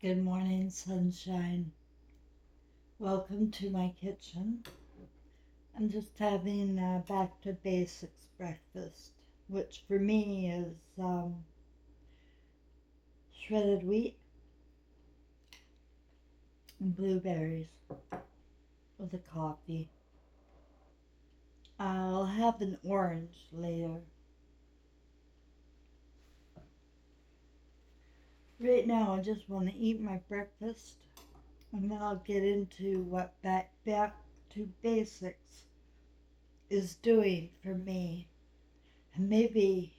Good morning, sunshine. Welcome to my kitchen. I'm just having a back to basics breakfast, which for me is shredded wheat and blueberries with a coffee. I'll have an orange later. Right now, I just want to eat my breakfast, and then I'll get into what back to basics is doing for me, and maybe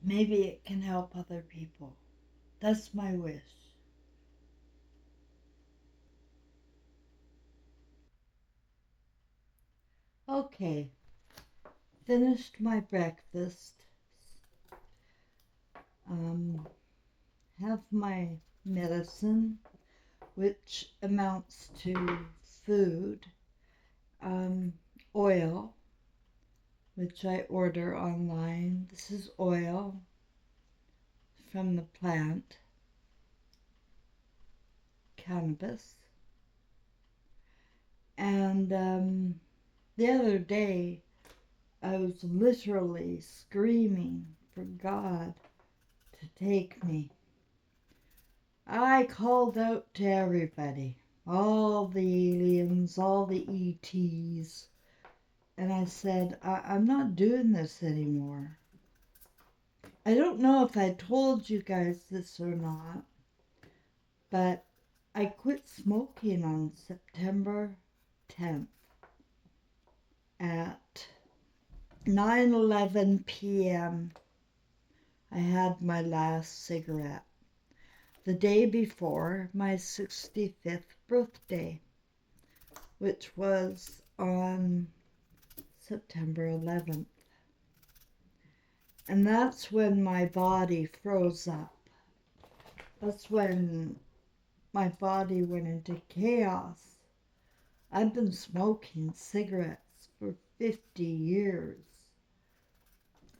it can help other people. That's my wish. Okay, finished my breakfast. Um, have my medicine, which amounts to food, um, oil, which I order online. This is oil from the plant, cannabis. And the other day, I was literally screaming for God to take me. I called out to everybody, all the aliens, all the ETs, and I said, I'm not doing this anymore. I don't know if I told you guys this or not, but I quit smoking on September 10th at 9:11 p.m. I had my last cigarette the day before my 65th birthday, which was on September 11th. And that's when my body froze up. That's when my body went into chaos. I've been smoking cigarettes for 50 years.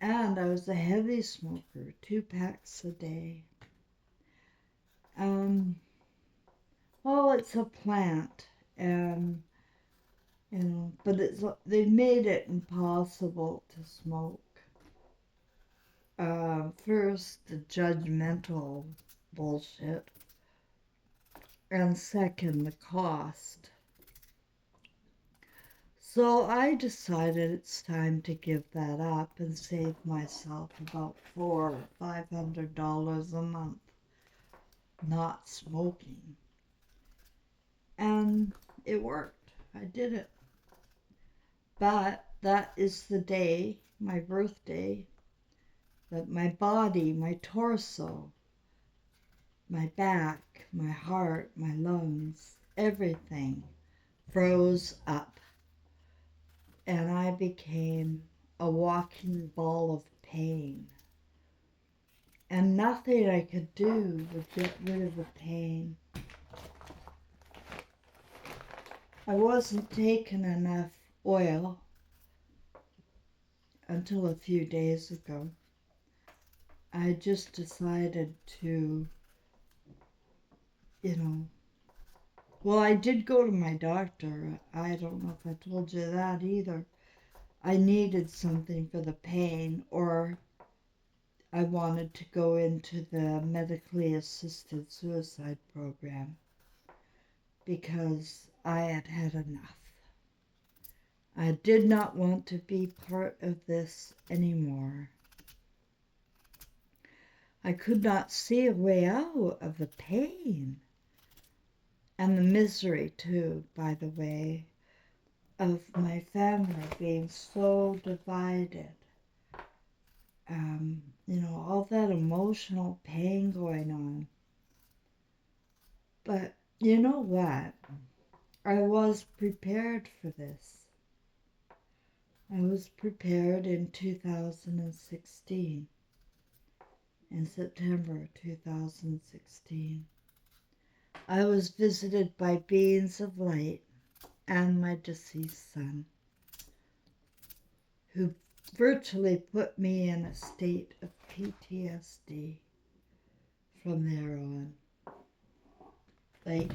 And I was a heavy smoker, 2 packs a day. Well, it's a plant, and but they made it impossible to smoke. First, the judgmental bullshit, and second, the cost. So I decided it's time to give that up and save myself about $400 or $500 a month not smoking. And it worked. I did it. But that is the day, my birthday, that my body, my torso, my back, my heart, my lungs, everything froze up. And I became a walking ball of pain. And nothing I could do would get rid of the pain. I wasn't taking enough oil until a few days ago. I just decided to, well, I did go to my doctor. I don't know if I told you that either. I needed something for the pain, or I wanted to go into the medically assisted suicide program because I had had enough. I did not want to be part of this anymore. I could not see a way out of the pain and the misery too, by the way, of my family being so divided. All that emotional pain going on. But you know what? I was prepared for this. I was prepared in 2016, in September 2016. I was visited by beings of light and my deceased son, who virtually put me in a state of PTSD from there on. Like,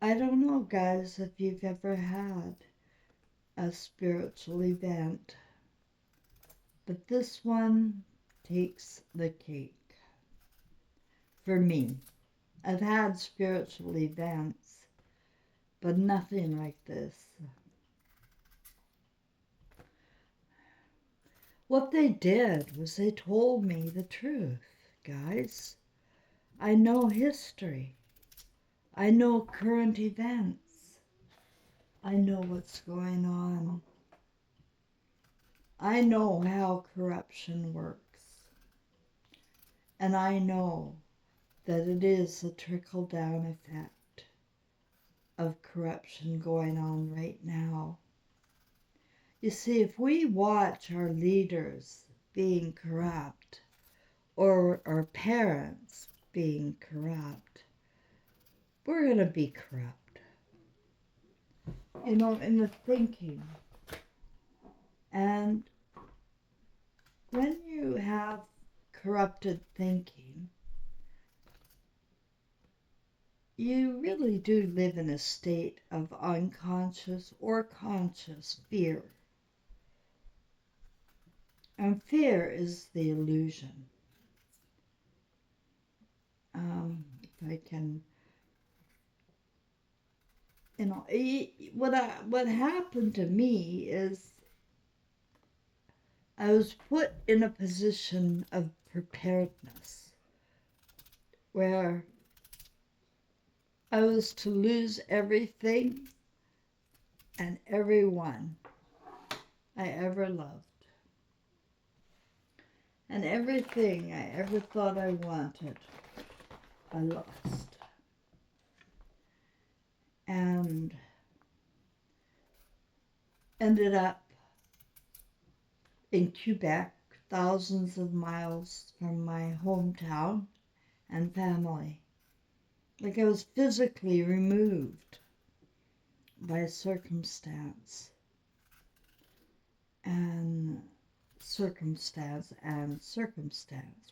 I don't know, guys, if you've ever had a spiritual event, but this one takes the cake for me. I've had spiritual events, but nothing like this. What they did was they told me the truth, guys. I know history. I know current events. I know what's going on. I know how corruption works. And I know that it is a trickle-down effect of corruption going on right now. You see, if we watch our leaders being corrupt, or our parents being corrupt, we're going to be corrupt. You know, in the thinking. And when you have corrupted thinking, you really do live in a state of unconscious or conscious fear. And fear is the illusion. If I can, you know, what happened to me is I was put in a position of preparedness where I was to lose everything and everyone I ever loved. And everything I ever thought I wanted, I lost. And ended up in Quebec, thousands of miles from my hometown and family. Like I was physically removed by circumstance. And circumstance,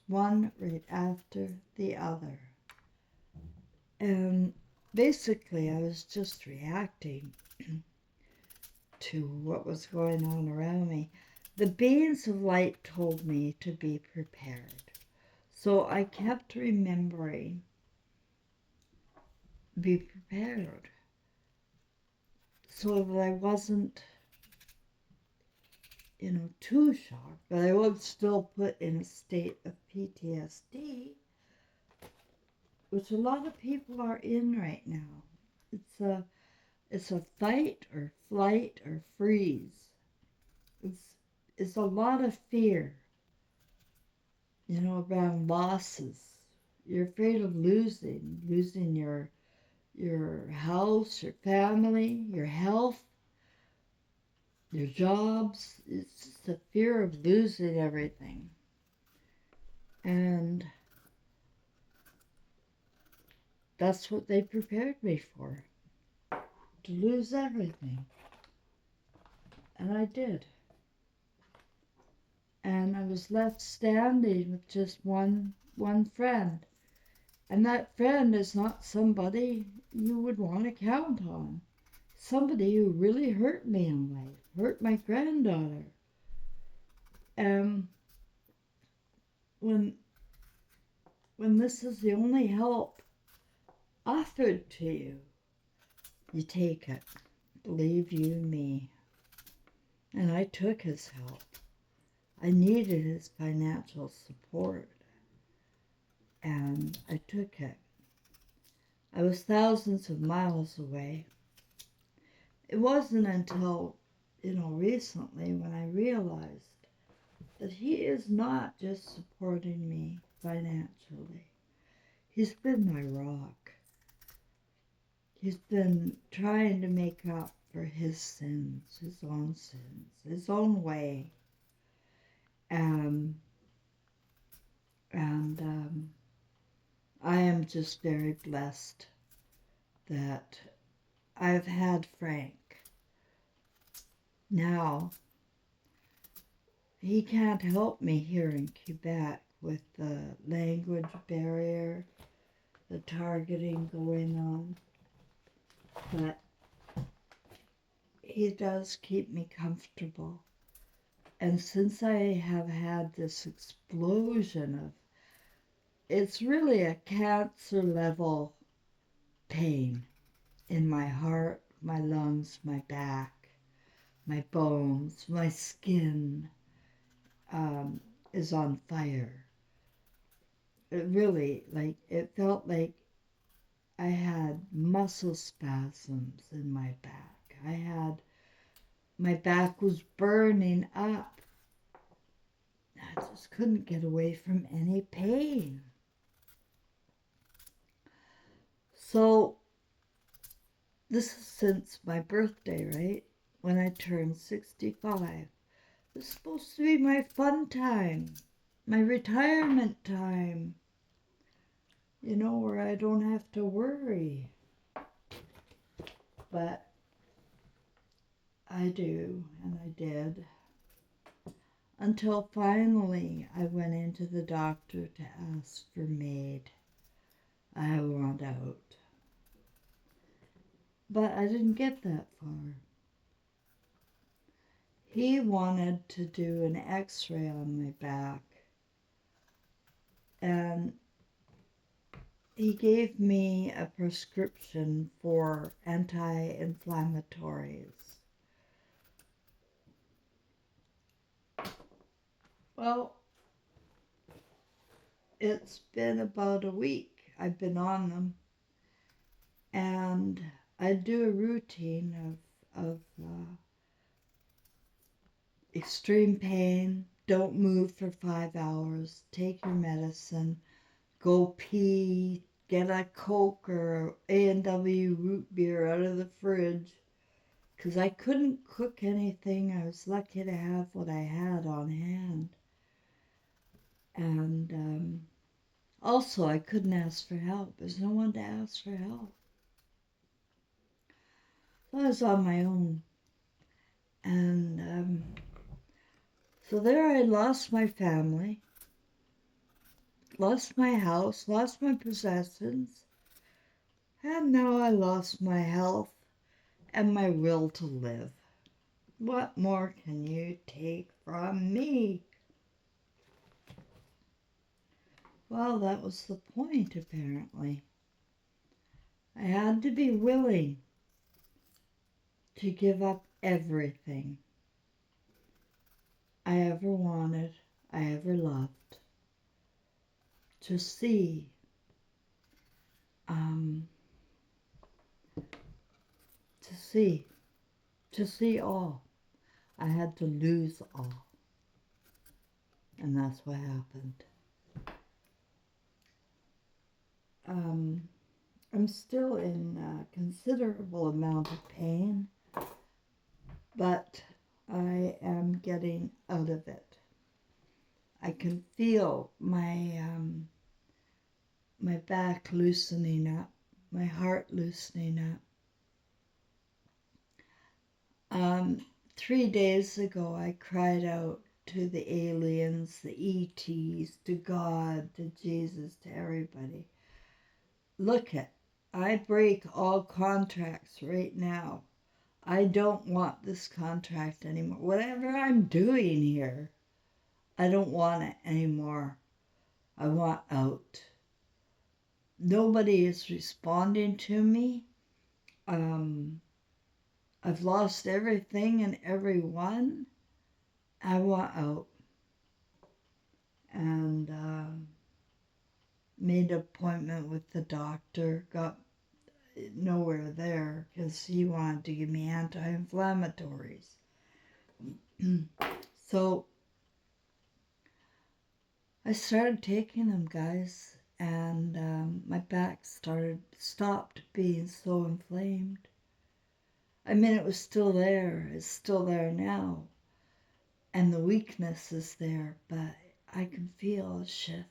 one right after the other. And basically, I was just reacting to what was going on around me. The beings of light told me to be prepared. So I kept remembering, be prepared. So that I wasn't, you know, too shocked, but I was still put in a state of PTSD, which a lot of people are in right now. It's a fight or flight or freeze. It's a lot of fear, you know, around losses. You're afraid of losing your house, your family, your health, your jobs. It's just the fear of losing everything. And that's what they prepared me for, to lose everything. And I did. And I was left standing with just one friend. And that friend is not somebody you would want to count on. Somebody who really hurt me in life, hurt my granddaughter. And when this is the only help offered to you, you take it. Believe you me. And I took his help. I needed his financial support. And I took it. I was thousands of miles away. It wasn't until, you know, recently when I realized that he is not just supporting me financially. He's been my rock. He's been trying to make up for his sins, his own way. And I am just very blessed that I've had Frank. Now, he can't help me here in Quebec with the language barrier the targeting going on. But he does keep me comfortable. And since I have had this explosion of, it's really a cancer level pain in my heart, my lungs, my back, my bones, my skin is on fire. It really, like, it felt like I had muscle spasms in my back. My back was burning up. I just couldn't get away from any pain. So, this is since my birthday, right? When I turned 65. This is supposed to be my fun time, my retirement time, you know, where I don't have to worry. But I do, and I did. Until finally I went into the doctor to ask for MAID. I want out. But I didn't get that far. He wanted to do an x-ray on my back. And he gave me a prescription for anti-inflammatories. Well, it's been about a week I've been on them. And I do a routine of extreme pain, don't move for 5 hours, take your medicine, go pee, get a Coke or A&W root beer out of the fridge, because I couldn't cook anything. I was lucky to have what I had on hand. And also, I couldn't ask for help. There's no one to ask for help. So I was on my own. And so there I lost my family, lost my house, lost my possessions, and now I lost my health and my will to live. What more can you take from me? Well, that was the point, apparently. I had to be willing to give up everything I ever wanted, I ever loved, to see all. I had to lose all. And that's what happened. I'm still in a considerable amount of pain, but I am getting out of it. I can feel my back loosening up, my heart loosening up. 3 days ago, I cried out to the aliens, the ETs, to God, to Jesus, to everybody. Look it, I break all contracts right now. I don't want this contract anymore. Whatever I'm doing here, I don't want it anymore. I want out. Nobody is responding to me. I've lost everything and everyone. I want out. And made an appointment with the doctor. Got nowhere there because he wanted to give me anti-inflammatories. So I started taking them, guys, and my back stopped being so inflamed. I mean, it was still there. It's still there now. And the weakness is there, but I can feel a shift.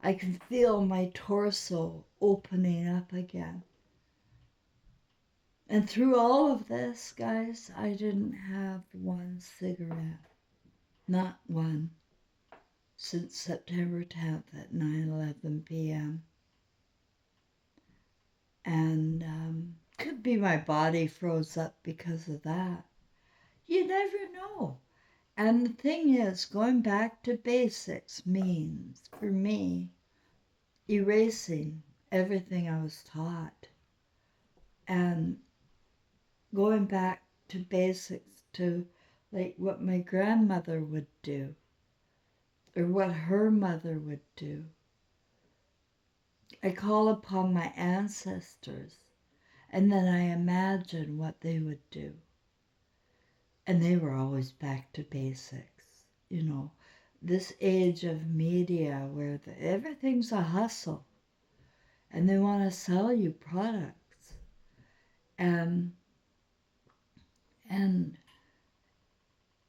I can feel my torso opening up again. And through all of this, guys, I didn't have one cigarette. Not one. Since September 10th at 9:11 p.m. And could be my body froze up because of that. You never know. And the thing is, going back to basics means, for me, erasing everything I was taught and going back to basics, to like what my grandmother would do or what her mother would do. I call upon my ancestors and then I imagine what they would do. And they were always back to basics. You know, this age of media where everything's a hustle and they want to sell you products and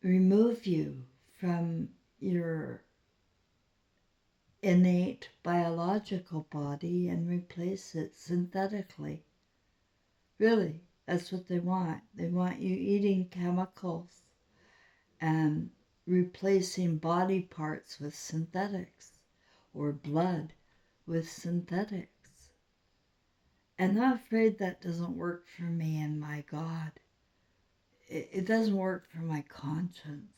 remove you from your innate biological body and replace it synthetically. Really, that's what they want. They want you eating chemicals and replacing body parts with synthetics or blood with synthetics. And I'm afraid that doesn't work for me and my God. It doesn't work for my conscience.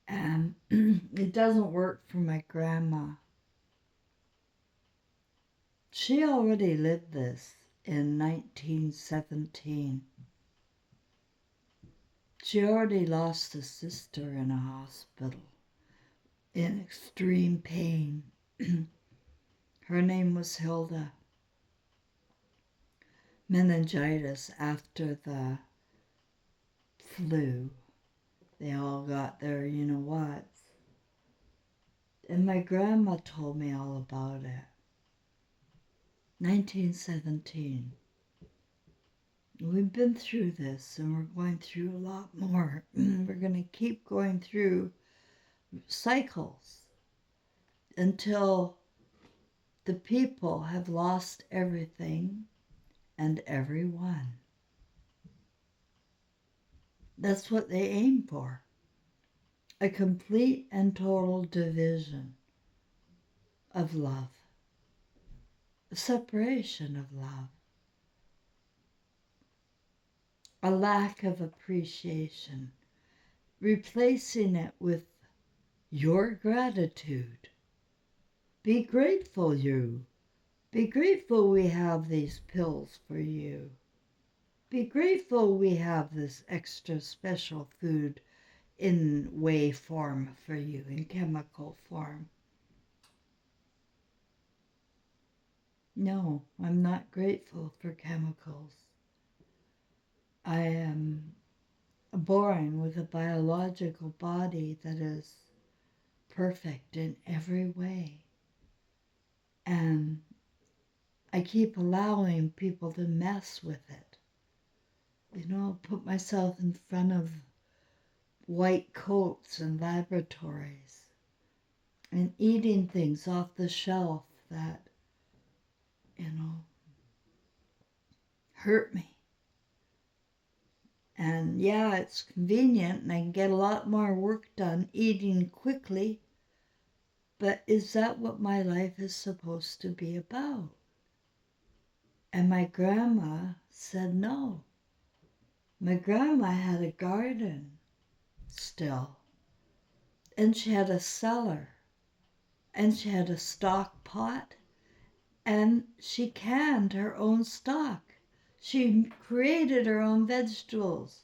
And it doesn't work for my grandma. She already lived this in 1917. She already lost a sister in a hospital in extreme pain. Her name was Hilda. Meningitis after the flu. They all got their you know what. And my grandma told me all about it. 1917. We've been through this and we're going through a lot more. We're going to keep going through cycles until the people have lost everything and everyone. That's what they aim for. A complete and total division of love. A separation of love. A lack of appreciation. Replacing it with your gratitude. Be grateful, you. Be grateful we have these pills for you. Be grateful we have this extra special food in whey form for you, in chemical form. No, I'm not grateful for chemicals. I am born with a biological body that is perfect in every way. And I keep allowing people to mess with it. You know, put myself in front of white coats and laboratories and eating things off the shelf that, you know, hurt me. And yeah, it's convenient and I can get a lot more work done eating quickly, but is that what my life is supposed to be about? And my grandma said no. My grandma had a garden still, and she had a cellar, and she had a stock pot, and she canned her own stock. She created her own vegetables.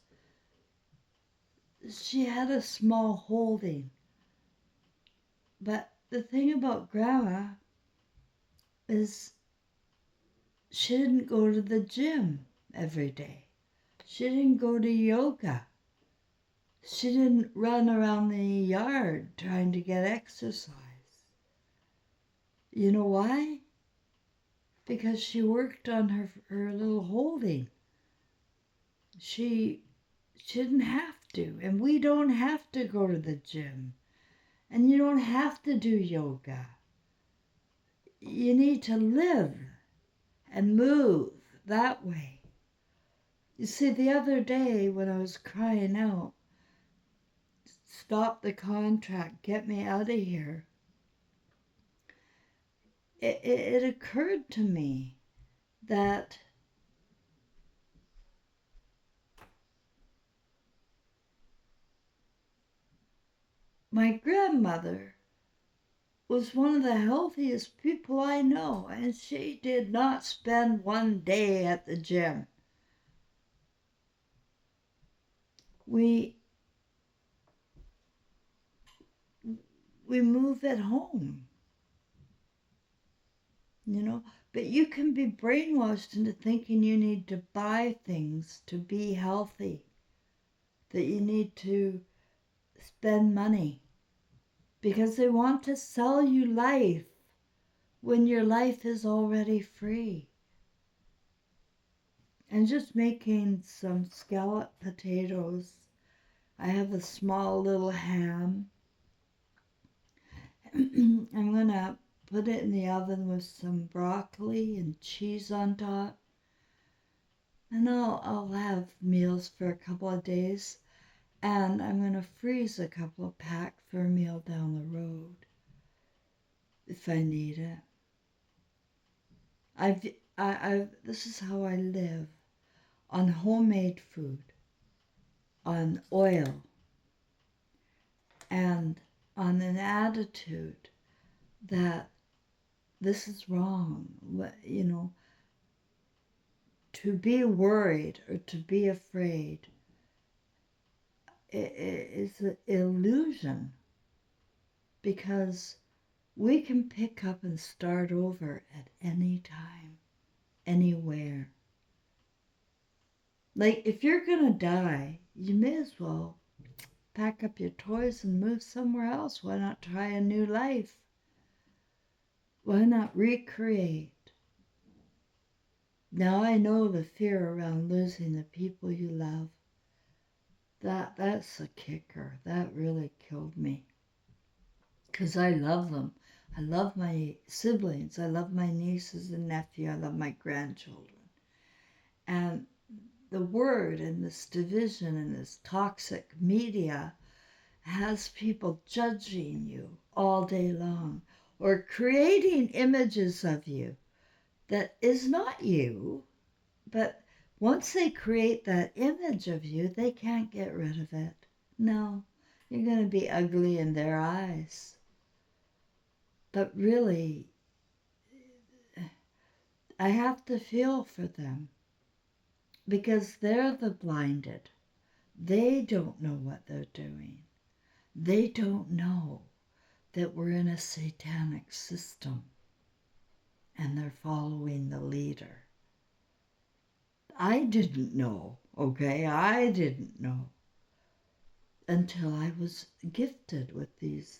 She had a small holding. But the thing about Grandma is she didn't go to the gym every day. She didn't go to yoga. She didn't run around the yard trying to get exercise. You know why? Because she worked on her little holding. She didn't have to, and we don't have to go to the gym, and you don't have to do yoga. You need to live and move that way. You see, the other day when I was crying out, stop the contract, get me out of here, it occurred to me that my grandmother was one of the healthiest people I know, and she did not spend one day at the gym. We we move at home, you know, but you can be brainwashed into thinking you need to buy things to be healthy, that you need to spend money because they want to sell you life when your life is already free. And just making some scalloped potatoes. I have a small little ham. I'm going to put it in the oven with some broccoli and cheese on top. And I'll have meals for a couple of days. And I'm going to freeze a couple of packs for a meal down the road if I need it. This is how I live, on homemade food, on oil, and on an attitude that this is wrong. You know, to be worried or to be afraid is an illusion, because we can pick up and start over at any time, anywhere. Like, if you're gonna die, you may as well pack up your toys and move somewhere else. Why not try a new life? Why not recreate? Now I know the fear around losing the people you love. That's a kicker. That really killed me. Because I love them. I love my siblings. I love my nieces and nephew. I love my grandchildren. And the word and this division and this toxic media has people judging you all day long, or creating images of you that is not you. But once they create that image of you, they can't get rid of it. No, you're going to be ugly in their eyes. But really, I have to feel for them, because they're the blinded. They don't know what they're doing. They don't know that we're in a satanic system and they're following the leader. I didn't know, okay? I didn't know until I was gifted with these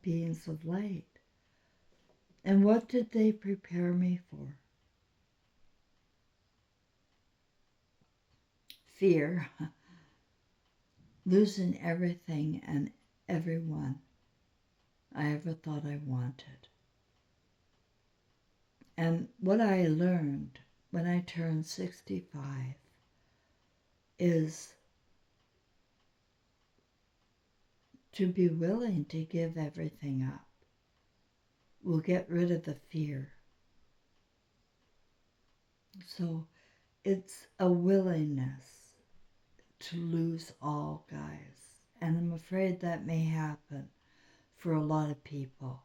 beings of light. And what did they prepare me for? Fear, losing everything and everyone I ever thought I wanted. And what I learned when I turned 65 is to be willing to give everything up. We'll get rid of the fear. So it's a willingness to lose all, guys. And I'm afraid that may happen for a lot of people.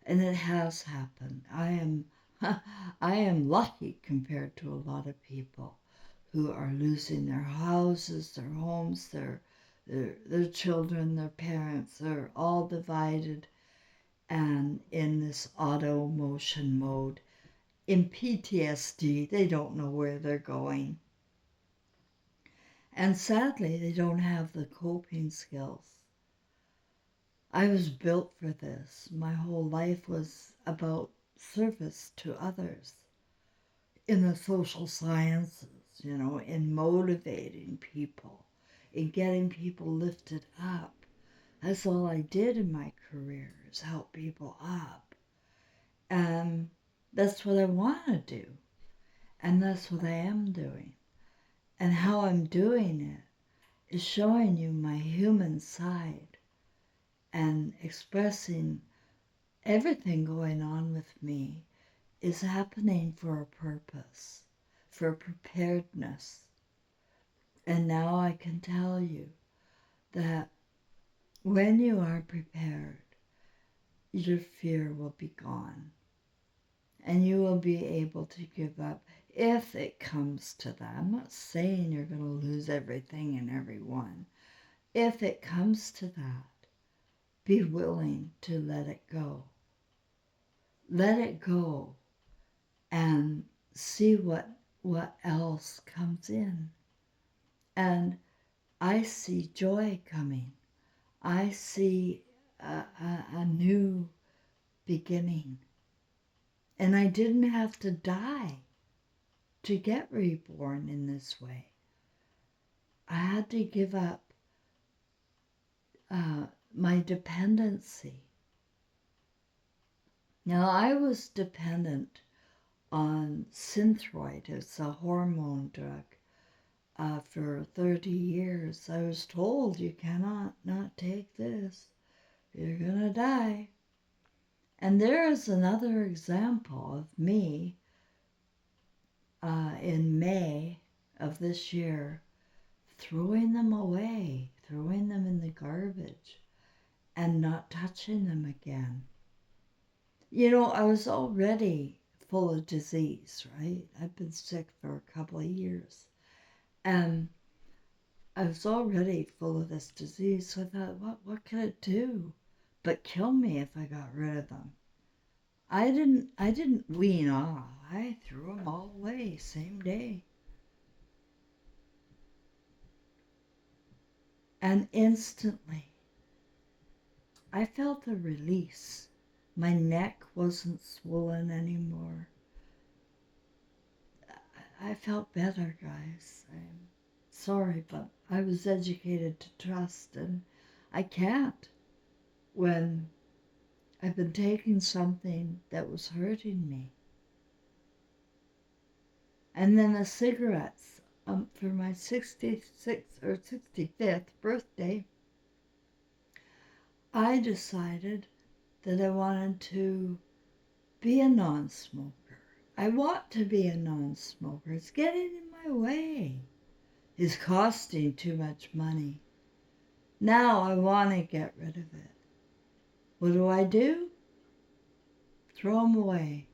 And it has happened. I am lucky compared to a lot of people who are losing their houses, their homes, their children, their parents. They're all divided and in this auto motion mode. In PTSD, they don't know where they're going. And sadly, they don't have the coping skills. I was built for this. My whole life was about service to others in the social sciences, you know, in motivating people, in getting people lifted up. That's all I did in my career, is help people up. And that's what I want to do. And that's what I am doing. And how I'm doing it is showing you my human side and expressing everything going on with me is happening for a purpose, for preparedness. And now I can tell you that when you are prepared, your fear will be gone. And you will be able to give up if it comes to that. I'm not saying you're going to lose everything and everyone. If it comes to that, be willing to let it go. Let it go and see what else comes in. And I see joy coming. I see a new beginning. And I didn't have to die to get reborn in this way. I had to give up my dependency. Now, I was dependent on Synthroid. It's a hormone drug. For 30 years, I was told you cannot not take this. You're gonna die. And there is another example of me in May of this year throwing them away, throwing them in the garbage, and not touching them again. You know, I was already full of disease, right? I've been sick for a couple of years. And I was already full of this disease, so I thought, what could it do but kill me if I got rid of them? I didn't wean off. I threw them all away same day. And instantly, I felt a release. My neck wasn't swollen anymore. I felt better, guys. I'm sorry, but I was educated to trust, and I can't when I've been taking something that was hurting me. And then the cigarettes, for my 66th or 65th birthday, I decided that I wanted to be a non-smoker. I want to be a non-smoker. It's getting in my way. It's costing too much money. Now I want to get rid of it. What do? Throw them away.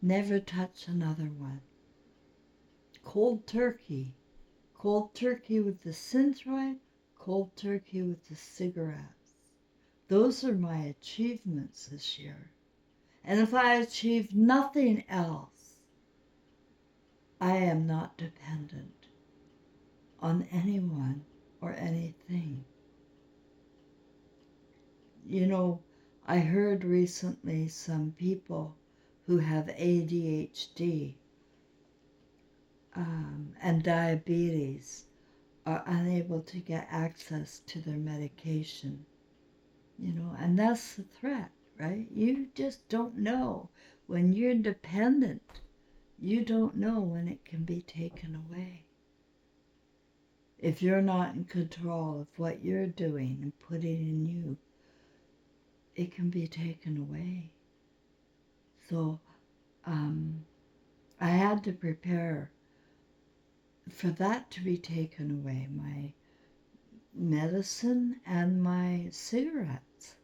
Never touch another one. Cold turkey. Cold turkey with the Synthroid. Cold turkey with the cigarettes. Those are my achievements this year. And if I achieve nothing else, I am not dependent on anyone or anything. You know, I heard recently some people who have ADHD and diabetes are unable to get access to their medication. You know, and that's the threat, right? You just don't know. When you're dependent, you don't know when it can be taken away. If you're not in control of what you're doing and putting in you, it can be taken away. So I had to prepare for that to be taken away, my medicine and my cigarettes.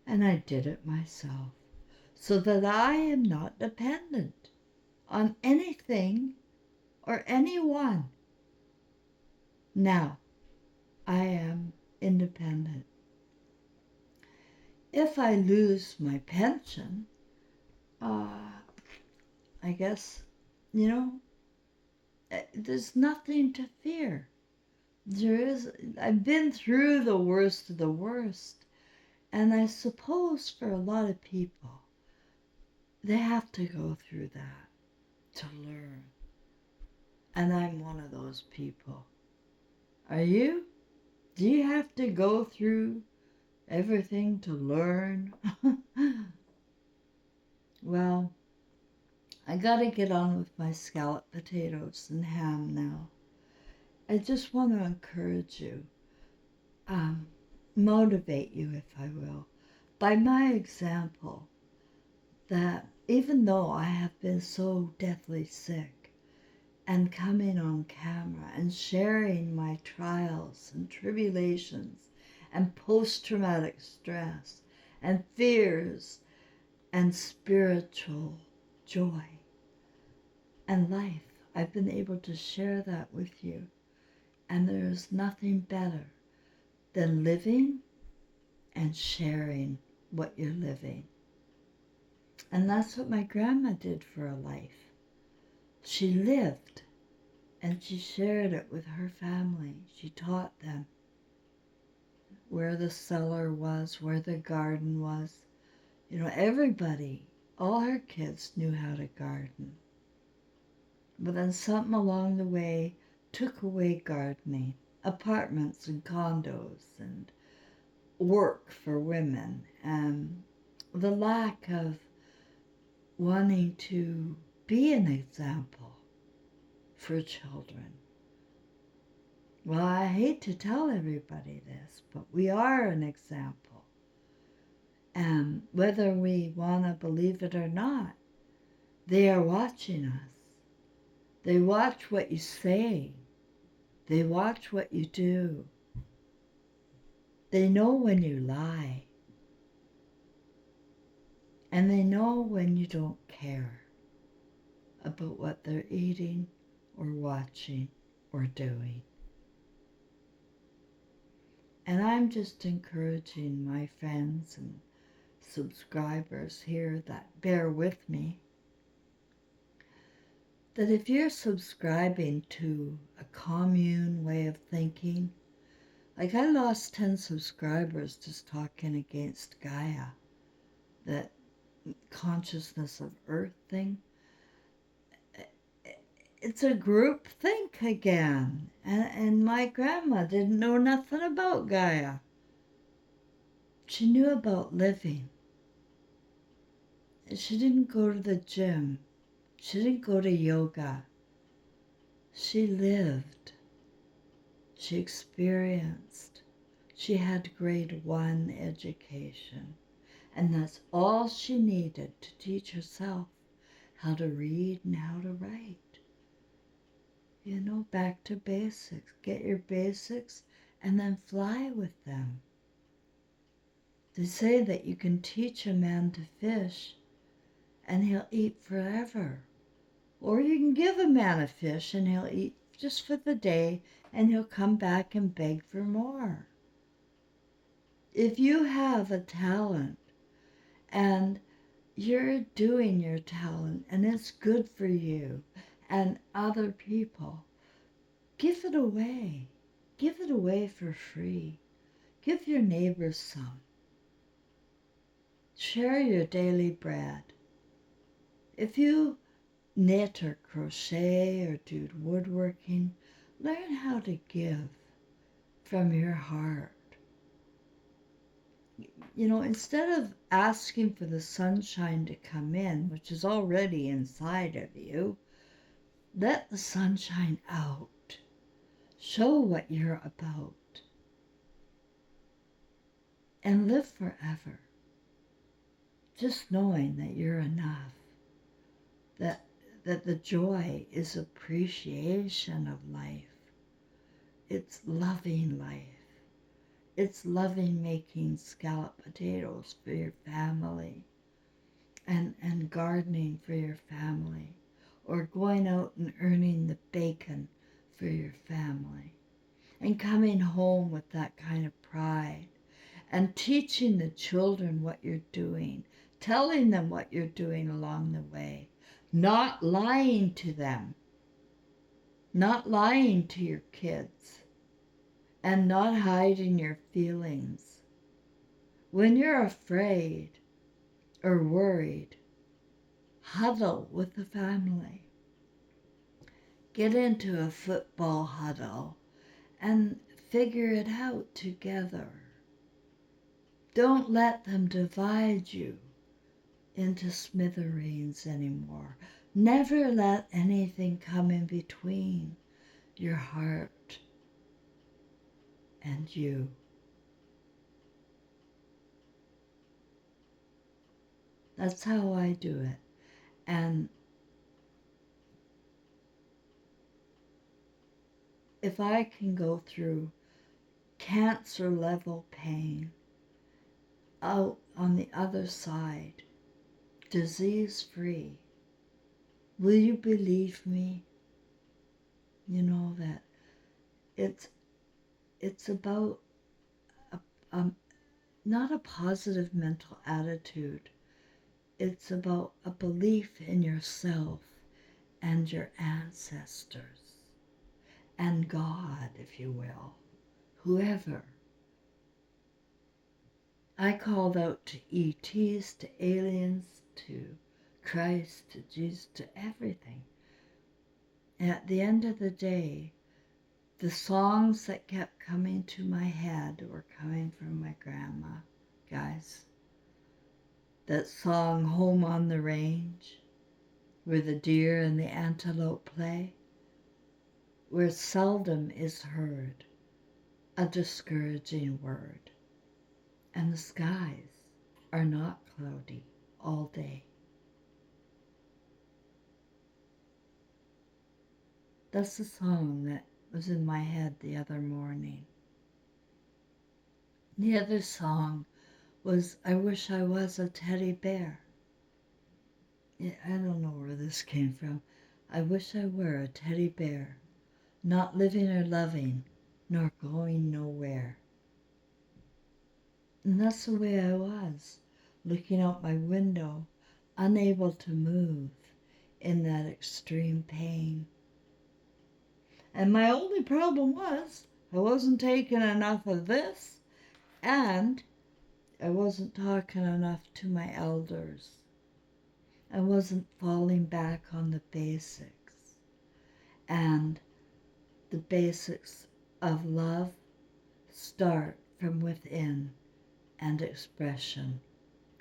And I did it myself so that I am not dependent on anything or anyone. Now, I am independent. If I lose my pension, I guess, you know, there's nothing to fear. I've been through the worst of the worst. And I suppose for a lot of people, they have to go through that to learn. And I'm one of those people. Are you? Do you have to go through everything to learn? Well, I gotta get on with my scalloped potatoes and ham now. I just want to encourage you, motivate you, if I will, by my example, that even though I have been so deathly sick, and coming on camera and sharing my trials and tribulations and post-traumatic stress and fears and spiritual joy and life, I've been able to share that with you. And there's nothing better than living and sharing what you're living. And that's what my grandma did for a life. She lived and she shared it with her family. She taught them where the cellar was, where the garden was. You know, everybody, all her kids knew how to garden. But then something along the way took away gardening, apartments and condos and work for women, and the lack of wanting to be an example for children. Well, I hate to tell everybody this, but we are an example. And whether we want to believe it or not, they are watching us. They watch what you say. They watch what you do. They know when you lie. And they know when you don't care about what they're eating or watching or doing. And I'm just encouraging my friends and subscribers here that bear with me, that if you're subscribing to a commune way of thinking, like I lost 10 subscribers just talking against Gaia, that consciousness of Earth thing. It's a group think again. And my grandma didn't know nothing about Gaia. She knew about living. She didn't go to the gym. She didn't go to yoga. She lived. She experienced. She had grade 1 education. And that's all she needed to teach herself how to read and how to write. You know, back to basics. Get your basics and then fly with them. They say that you can teach a man to fish and he'll eat forever. Or you can give a man a fish and he'll eat just for the day and he'll come back and beg for more. If you have a talent and you're doing your talent and it's good for you and other people, give it away. Give it away for free. Give your neighbors some. Share your daily bread. If you knit or crochet or do woodworking, learn how to give from your heart. You know, instead of asking for the sunshine to come in, which is already inside of you, let the sunshine out. Show what you're about. And live forever. Just knowing that you're enough. That the joy is appreciation of life. It's loving life. It's loving making scalloped potatoes for your family and gardening for your family, or going out and earning the bacon for your family and coming home with that kind of pride and teaching the children what you're doing, telling them what you're doing along the way, not lying to them, not lying to your kids, and not hiding your feelings. When you're afraid or worried, huddle with the family. Get into a football huddle and figure it out together. Don't let them divide you into smithereens anymore. Never let anything come in between your heart and you. That's how I do it. And if I can go through cancer level pain out on the other side, disease free, will you believe me? You know that it's about a, a, not a positive mental attitude. It's about a belief in yourself and your ancestors and God, if you will, whoever. I called out to ETs, to aliens, to Christ, to Jesus, to everything. And at the end of the day, the songs that kept coming to my head were coming from my grandma, guys. That song, Home on the Range, where the deer and the antelope play, where seldom is heard a discouraging word, and the skies are not cloudy all day. That's the song that was in my head the other morning. The other song was I Wish I Was a Teddy Bear. I don't know where this came from. I wish I were a teddy bear, not living or loving, nor going nowhere. And that's the way I was, looking out my window, unable to move in that extreme pain. And my only problem was I wasn't taking enough of this, and I wasn't talking enough to my elders. I wasn't falling back on the basics. And the basics of love start from within, and expression.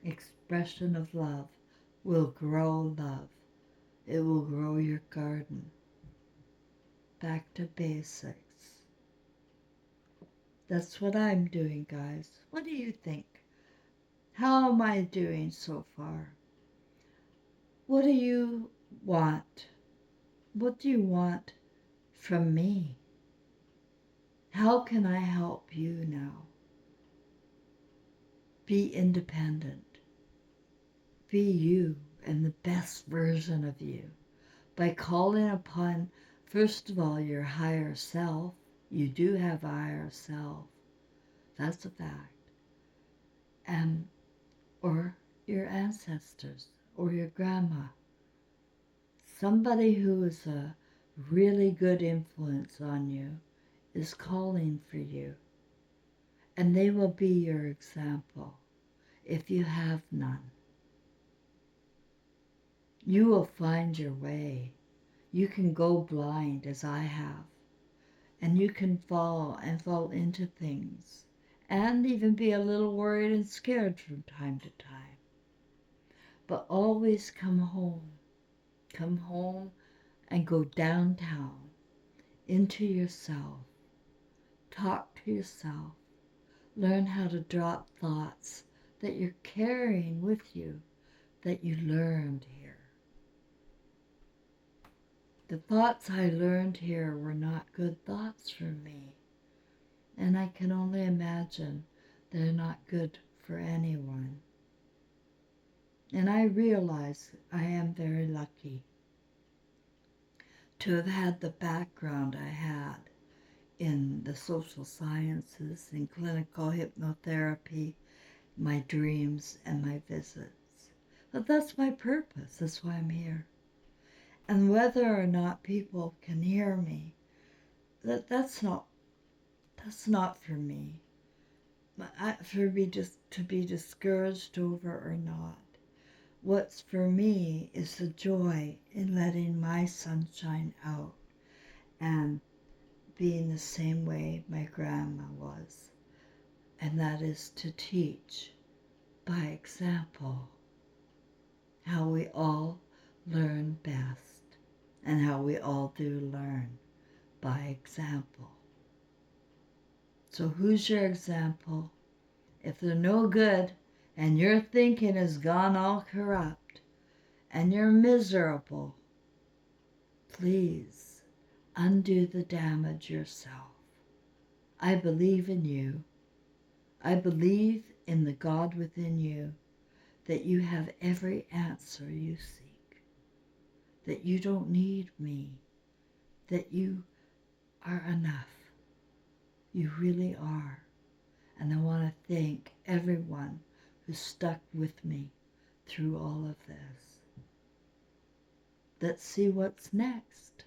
Expression of love will grow love. It will grow your garden. Back to basics. That's what I'm doing, guys. What do you think? How am I doing so far? What do you want? What do you want from me? How can I help you now? Be independent. Be you and the best version of you by calling upon, first of all, your higher self. You do have a higher self. That's a fact. And or your ancestors or your grandma. Somebody who is a really good influence on you is calling for you. And they will be your example if you have none. You will find your way. You can go blind as I have. And you can fall into things and even be a little worried and scared from time to time. But always come home. Come home and go downtown into yourself. Talk to yourself. Learn how to drop thoughts that you're carrying with you that you learned here. The thoughts I learned here were not good thoughts for me. And I can only imagine they're not good for anyone. And I realize I am very lucky to have had the background I had in the social sciences, in clinical hypnotherapy, my dreams and my visits. But that's my purpose. That's why I'm here. And whether or not people can hear me, that's not for me. For me just to be discouraged over or not. What's for me is the joy in letting my sunshine out and being the same way my grandma was. And that is to teach by example how we all learn best and how we all do learn by example. So who's your example? If they're no good and your thinking has gone all corrupt and you're miserable, please undo the damage yourself. I believe in you. I believe in the God within you, that you have every answer you seek, that you don't need me, that you are enough. You really are. And I want to thank everyone who stuck with me through all of this. Let's see what's next.